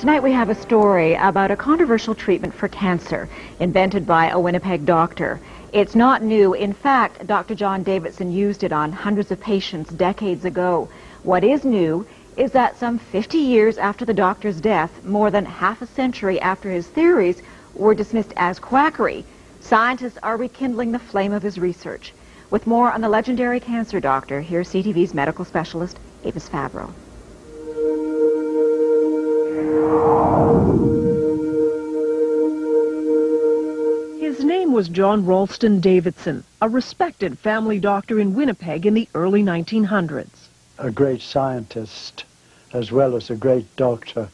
Tonight we have a story about a controversial treatment for cancer invented by a Winnipeg doctor. It's not new. In fact, Dr. John Davidson used it on hundreds of patients decades ago. What is new is that some 50 years after the doctor's death, more than half a century after his theories were dismissed as quackery, scientists are rekindling the flame of his research. With more on the legendary cancer doctor, here's CTV's medical specialist, Avis Fabro. His name was John Ralston Davidson, a respected family doctor in Winnipeg in the early 1900s. A great scientist as well as a great doctor.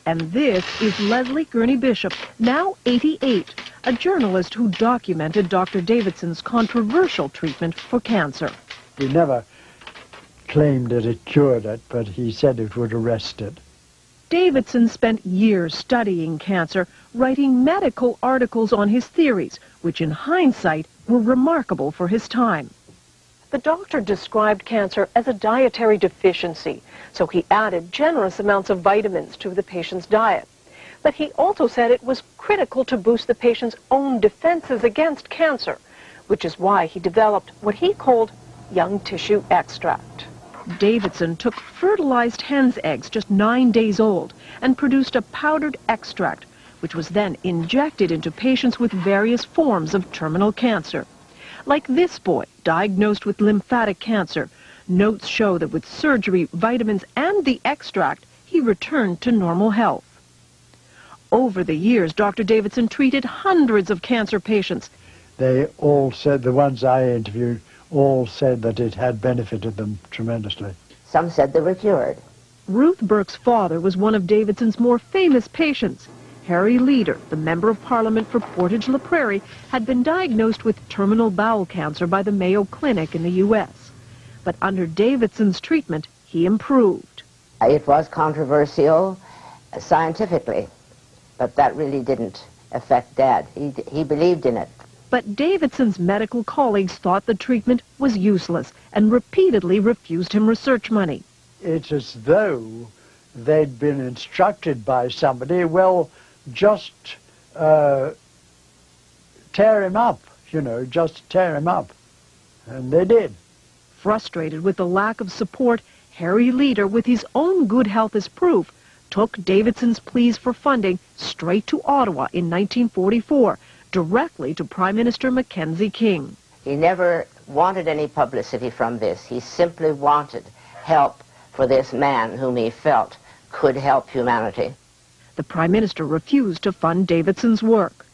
And this is Leslie Gurney Bishop, now 88, a journalist who documented Dr. Davidson's controversial treatment for cancer. He never claimed that it cured it, but he said it would arrest it. Davidson spent years studying cancer, writing medical articles on his theories, which in hindsight were remarkable for his time. The doctor described cancer as a dietary deficiency, so he added generous amounts of vitamins to the patient's diet. But he also said it was critical to boost the patient's own defenses against cancer, which is why he developed what he called young tissue extract. Davidson took fertilized hen's eggs just 9 days old and produced a powdered extract, which was then injected into patients with various forms of terminal cancer. Like this boy, diagnosed with lymphatic cancer, notes show that with surgery, vitamins, and the extract, he returned to normal health. Over the years, Dr. Davidson treated hundreds of cancer patients. They all said, the ones I interviewed, all said that it had benefited them tremendously. Some said they were cured. Ruth Burke's father was one of Davidson's more famous patients. Harry Leader, the Member of Parliament for Portage-la Prairie, had been diagnosed with terminal bowel cancer by the Mayo Clinic in the U.S. But under Davidson's treatment, he improved. It was controversial scientifically, but that really didn't affect Dad. He believed in it. But Davidson's medical colleagues thought the treatment was useless and repeatedly refused him research money. It's as though they'd been instructed by somebody, well, just tear him up, just tear him up. And they did. Frustrated with the lack of support, Harry Leader, with his own good health as proof, took Davidson's pleas for funding straight to Ottawa in 1944, directly to Prime Minister Mackenzie King. He never wanted any publicity from this. He simply wanted help for this man whom he felt could help humanity. The Prime Minister refused to fund Davidson's work.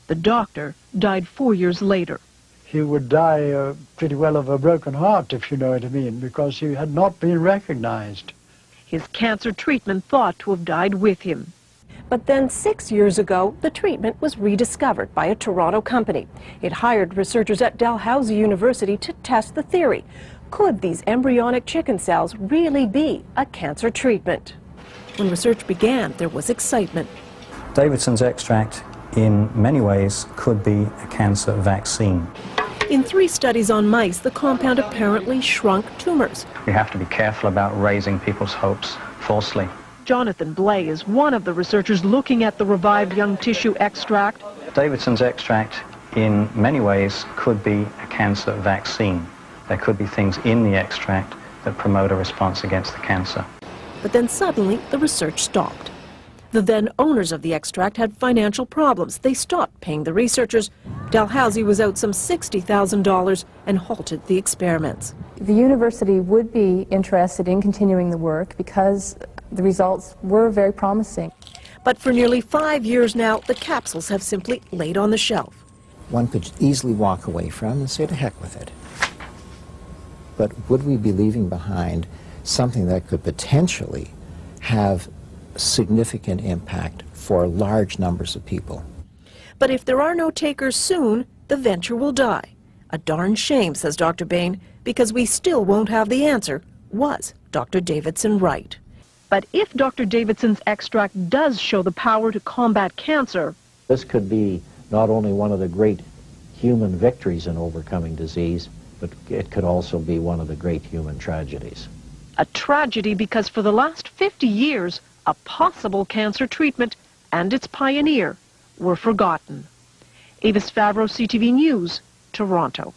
The doctor died 4 years later. He would die pretty well of a broken heart, if you know what I mean, because he had not been recognized. His cancer treatment thought to have died with him. But then 6 years ago, the treatment was rediscovered by a Toronto company. It hired researchers at Dalhousie University to test the theory. Could these embryonic chicken cells really be a cancer treatment? When research began, there was excitement. Davidson's extract, in many ways, could be a cancer vaccine. In 3 studies on mice, the compound apparently shrunk tumors. We have to be careful about raising people's hopes falsely. Jonathan Blay is one of the researchers looking at the revived young tissue extract. Davidson's extract, in many ways, could be a cancer vaccine. There could be things in the extract that promote a response against the cancer. But then suddenly, the research stopped. The then owners of the extract had financial problems. They stopped paying the researchers. Dalhousie was out some $60,000 and halted the experiments. The university would be interested in continuing the work because the results were very promising. But for nearly 5 years now, the capsules have simply laid on the shelf. One could easily walk away from and say, to heck with it. But would we be leaving behind something that could potentially have significant impact for large numbers of people? But if there are no takers soon, the venture will die. A darn shame, says Dr. Bain, because we still won't have the answer. Was Dr. Davidson right? But if Dr. Davidson's extract does show the power to combat cancer, this could be not only one of the great human victories in overcoming disease, but it could also be one of the great human tragedies. a tragedy because for the last 50 years, a possible cancer treatment and its pioneer were forgotten. Avis Favreau, CTV News, Toronto.